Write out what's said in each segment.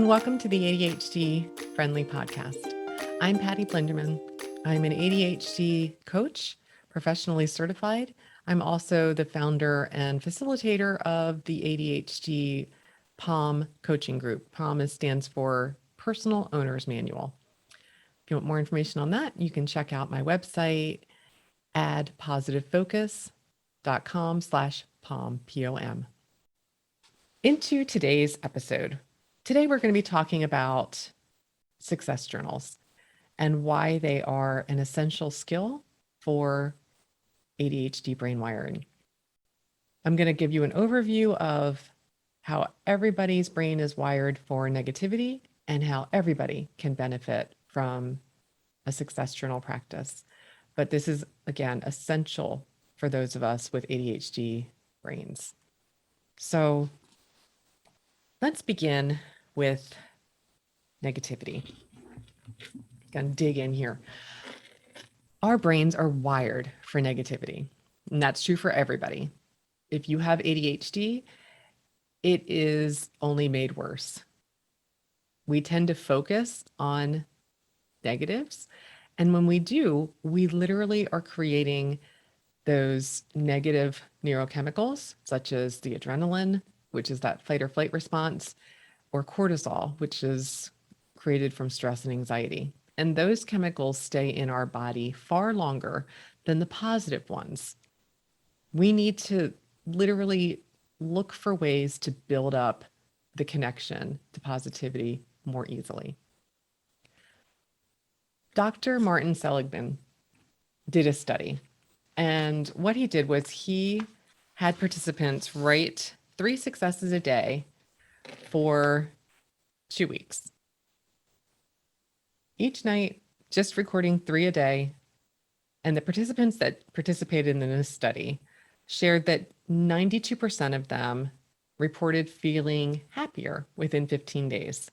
welcome to the ADHD-Friendly Podcast. I'm Patty Blenderman. I'm an ADHD coach, professionally certified. I'm also the founder and facilitator of the ADHD POM coaching group. POM stands for Personal Owner's Manual. If you want more information on that, you can check out my website, addpositivefocus.com/POM, POM. Into today's episode. Today, we're going to be talking about success journals and why they are an essential skill for ADHD brain wiring. I'm going to give you an overview of how everybody's brain is wired for negativity and how everybody can benefit from a success journal practice. But this is, again, essential for those of us with ADHD brains. So let's begin with negativity. Gonna dig in here. Our brains are wired for negativity, and that's true for everybody. If you have ADHD, it is only made worse. We tend to focus on negatives, and when we do, we literally are creating those negative neurochemicals, such as the adrenaline, which is that fight or flight response, or cortisol, which is created from stress and anxiety. And those chemicals stay in our body far longer than the positive ones. We need to literally look for ways to build up the connection to positivity more easily. Dr. Martin Seligman did a study, and what he did was he had participants write 3 successes a day for 2 weeks. Each night, just recording 3 a day. And the participants that participated in this study shared that 92% of them reported feeling happier within 15 days.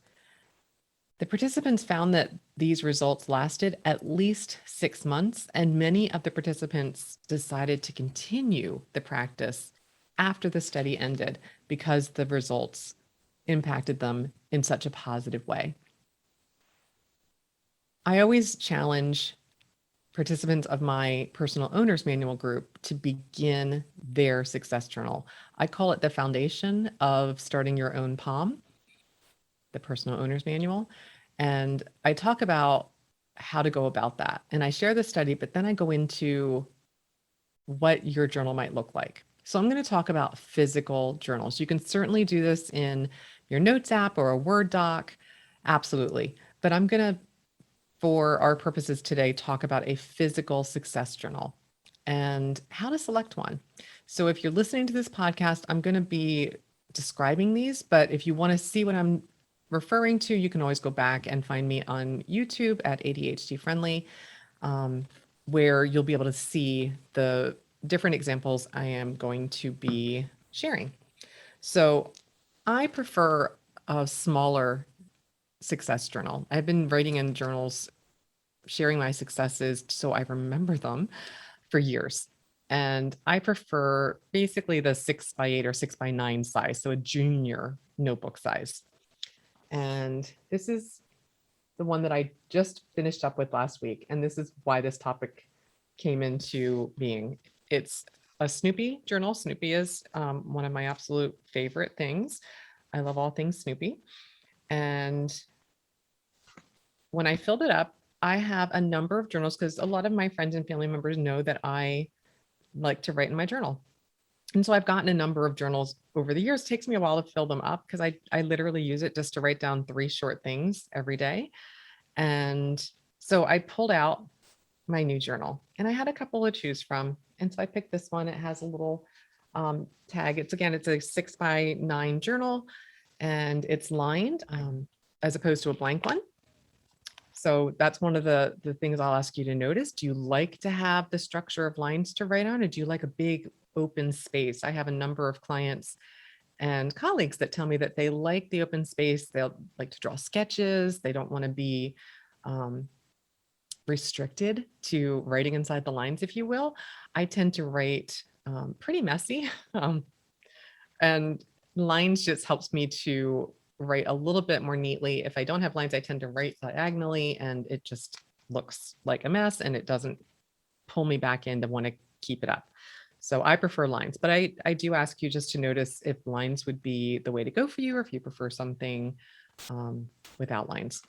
The participants found that these results lasted at least 6 months, and many of the participants decided to continue the practice after the study ended because the results impacted them in such a positive way. I always challenge participants of my Personal Owner's Manual group to begin their success journal. I call it the foundation of starting your own POM, the Personal Owner's Manual. And I talk about how to go about that. And I share the study, but then I go into what your journal might look like. So I'm going to talk about physical journals. You can certainly do this in your Notes app or a Word doc. Absolutely. But I'm going to, for our purposes today, talk about a physical success journal and how to select one. So if you're listening to this podcast, I'm going to be describing these, but if you want to see what I'm referring to, you can always go back and find me on YouTube at ADHD-Friendly, where you'll be able to see the different examples I am going to be sharing. So I prefer a smaller success journal. I've been writing in journals, sharing my successes so I remember them for years. And I prefer basically the 6x8 or 6x9 size, so a junior notebook size. And this is the one that I just finished up with last week. And this is why this topic came into being. It's a Snoopy journal. Snoopy is one of my absolute favorite things. I love all things Snoopy. And when I filled it up, I have a number of journals because a lot of my friends and family members know that I like to write in my journal. And so I've gotten a number of journals over the years. It takes me a while to fill them up because I literally use it just to write down 3 short things every day. And so I pulled out my new journal and I had a couple to choose from. And so I picked this one. It has a little tag. It's a 6x9 journal and it's lined as opposed to a blank one. So that's one of the things I'll ask you to notice. Do you like to have the structure of lines to write on, or do you like a big open space? I have a number of clients and colleagues that tell me that they like the open space. They'll like to draw sketches. They don't want to be restricted to writing inside the lines, if you will. I tend to write pretty messy. And lines just helps me to write a little bit more neatly. If I don't have lines, I tend to write diagonally and it just looks like a mess and it doesn't pull me back in to want to keep it up. So I prefer lines, but I do ask you just to notice if lines would be the way to go for you, or if you prefer something without lines.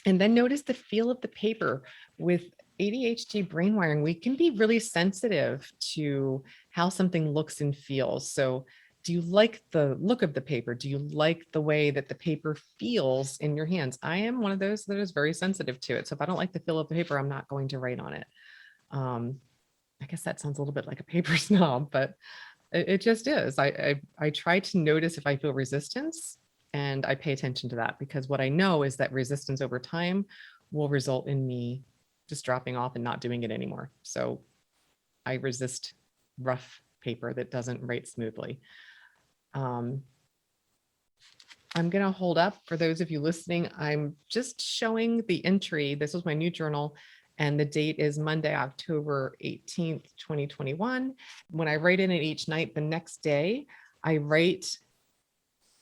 And then notice the feel of the paper. With ADHD brain wiring, we can be really sensitive to how something looks and feels. So do you like the look of the paper? Do you like the way that the paper feels in your hands? I am one of those that is very sensitive to it. So if I don't like the feel of the paper, I'm not going to write on it. I guess that sounds a little bit like a paper snob, but it just is. I try to notice if I feel resistance, and I pay attention to that, because what I know is that resistance over time will result in me just dropping off and not doing it anymore. So I resist rough paper that doesn't write smoothly. I'm going to hold up for those of you listening. I'm just showing the entry. This was my new journal, and the date is Monday, October 18th, 2021. When I write in it each night, the next day, I write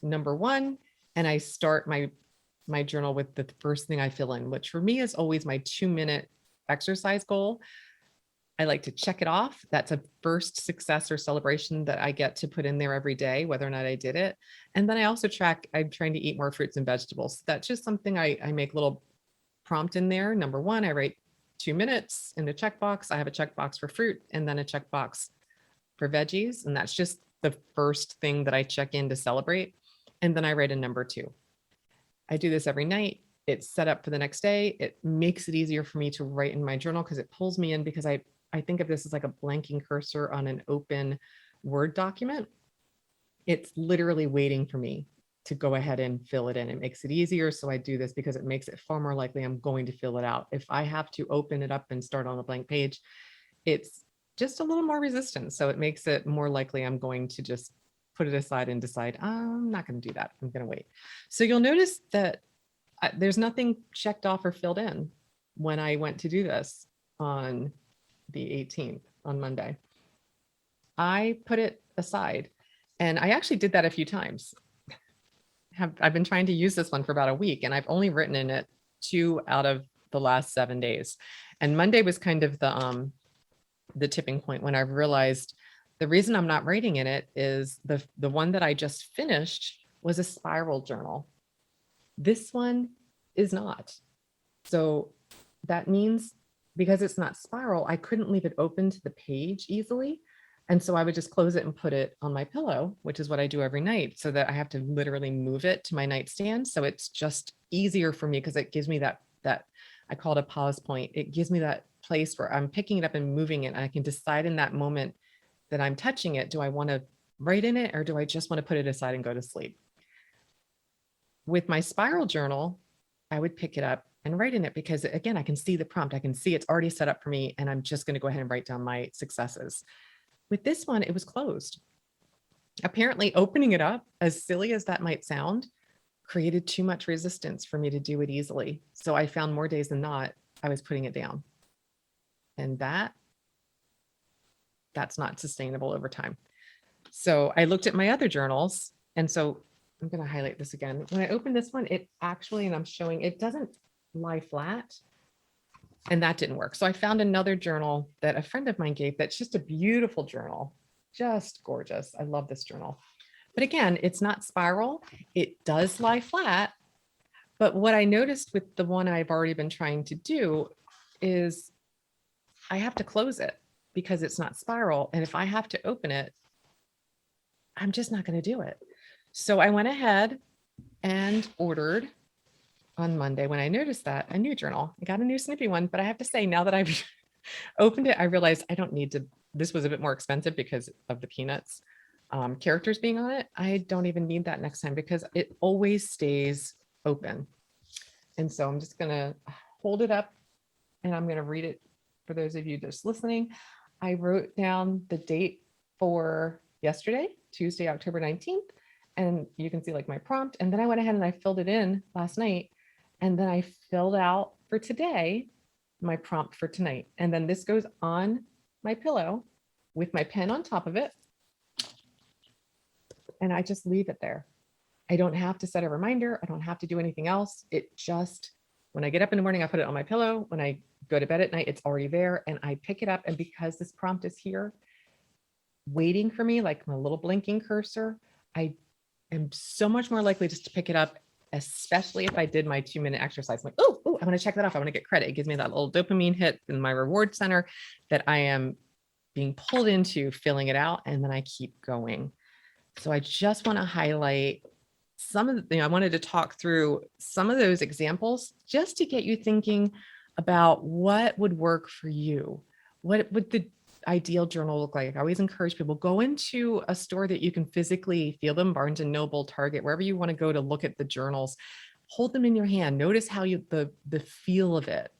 number one, and I start my journal with the first thing I fill in, which for me is always my 2-minute exercise goal. I like to check it off. That's a first success or celebration that I get to put in there every day, whether or not I did it. And then I also track, I'm trying to eat more fruits and vegetables. That's just something I make a little prompt in there. Number one, I write 2 minutes in the checkbox. I have a checkbox for fruit and then a checkbox for veggies. And that's just the first thing that I check in to celebrate. And then I write a number two. I do this every night. It's set up for the next day. It makes it easier for me to write in my journal because it pulls me in, because I think of this as like a blanking cursor on an open Word document. It's literally waiting for me to go ahead and fill it in. It makes it easier. So I do this because it makes it far more likely I'm going to fill it out. If I have to open it up and start on a blank page, it's just a little more resistance. So it makes it more likely I'm going to just put it aside and decide, I'm not going to do that. I'm going to wait. So you'll notice that there's nothing checked off or filled in when I went to do this on the 18th, on Monday. I put it aside, and I actually did that a few times. I've been trying to use this one for about a week, and I've only written in it 2 out of the last 7 days. And Monday was kind of the tipping point when I realized the reason I'm not writing in it is the one that I just finished was a spiral journal. This one is not. So that means because it's not spiral, I couldn't leave it open to the page easily. And so I would just close it and put it on my pillow, which is what I do every night, so that I have to literally move it to my nightstand. So it's just easier for me because it gives me that I call it a pause point. It gives me that place where I'm picking it up and moving it. And I can decide in that moment that I'm touching it, do I want to write in it, or do I just want to put it aside and go to sleep? With my spiral journal, I would pick it up and write in it because, again, I can see the prompt. I can see it's already set up for me, and I'm just going to go ahead and write down my successes. With this one, it was closed. Apparently, opening it up, as silly as that might sound, created too much resistance for me to do it easily. So I found more days than not, I was putting it down. And that's not sustainable over time. So I looked at my other journals. And so I'm going to highlight this again. When I open this one, it actually, and I'm showing, it doesn't lie flat. And that didn't work. So I found another journal that a friend of mine gave that's just a beautiful journal, just gorgeous. I love this journal. But again, it's not spiral. It does lie flat. But what I noticed with the one I've already been trying to do is I have to close it because it's not spiral. And if I have to open it, I'm just not going to do it. So I went ahead and ordered on Monday, when I noticed that, a new journal. I got a new snippy one, but I have to say, now that I've opened it, I realized I don't need to. This was a bit more expensive because of the peanuts characters being on it. I don't even need that next time because it always stays open. And so I'm just going to hold it up and I'm going to read it for those of you just listening. I wrote down the date for yesterday, Tuesday, October 19th. And you can see like my prompt. And then I went ahead and I filled it in last night. And then I filled out for today, my prompt for tonight. And then this goes on my pillow with my pen on top of it. And I just leave it there. I don't have to set a reminder. I don't have to do anything else. It just, when I get up in the morning, I put it on my pillow. When I go to bed at night, it's already there and I pick it up. And because this prompt is here waiting for me, like my little blinking cursor, I am so much more likely just to pick it up, especially if I did my 2-minute exercise. I'm like, oh, I want to check that off. I want to get credit. It gives me that little dopamine hit in my reward center that I am being pulled into filling it out. And then I keep going. So I just want to highlight some of the, I wanted to talk through some of those examples just to get you thinking about what would work for you. What would the ideal journal look like? I always encourage people, go into a store that you can physically feel them, Barnes and Noble, Target, wherever you want to go to look at the journals, hold them in your hand. Notice how the feel of it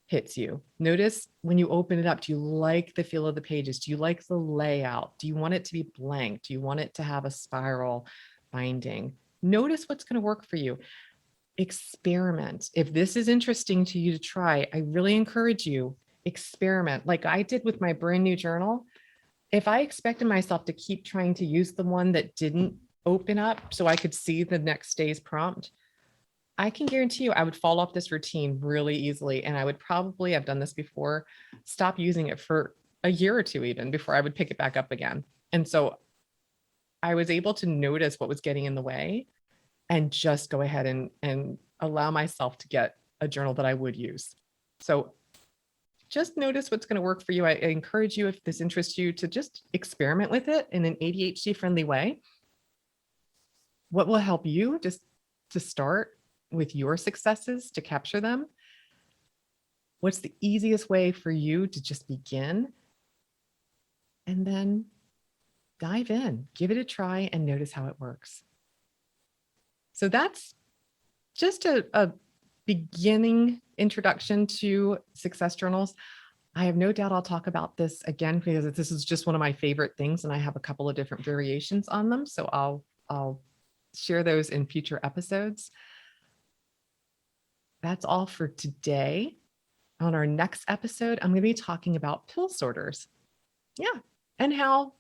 hits you. Notice when you open it up, do you like the feel of the pages? Do you like the layout? Do you want it to be blank? Do you want it to have a spiral binding? Notice what's going to work for you. Experiment. If this is interesting to you to try, I really encourage you, experiment. Like I did with my brand new journal. If I expected myself to keep trying to use the one that didn't open up so I could see the next day's prompt, I can guarantee you I would fall off this routine really easily. And I would probably, I've done this before, stop using it for a year or two even before I would pick it back up again. And so I was able to notice what was getting in the way and just go ahead and allow myself to get a journal that I would use. So just notice what's going to work for you. I encourage you, if this interests you, to just experiment with it in an ADHD-friendly way. What will help you just to start with your successes, to capture them? What's the easiest way for you to just begin? And then dive in, give it a try, and notice how it works. So that's just a beginning introduction to success journals. I have no doubt I'll talk about this again because this is just one of my favorite things, and I have a couple of different variations on them. So I'll share those in future episodes. That's all for today. On our next episode, I'm going to be talking about pill sorters. Yeah. And how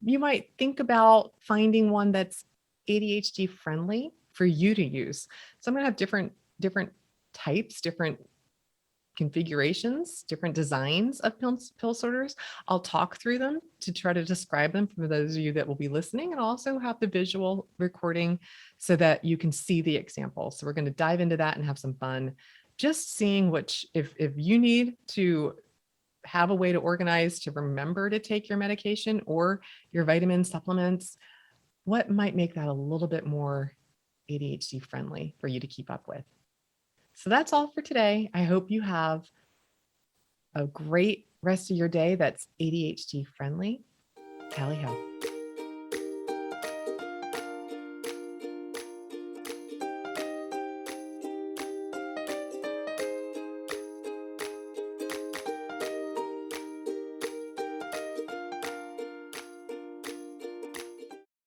you might think about finding one that's ADHD friendly for you to use. So I'm going to have different types, different configurations, different designs of pill sorters. I'll talk through them to try to describe them for those of you that will be listening, and I'll also have the visual recording so that you can see the example. So we're going to dive into that and have some fun, just seeing which, if you need to have a way to organize to remember to take your medication or your vitamin supplements, what might make that a little bit more ADHD friendly for you to keep up with. So that's all for today. I hope you have a great rest of your day that's ADHD friendly. Tally ho.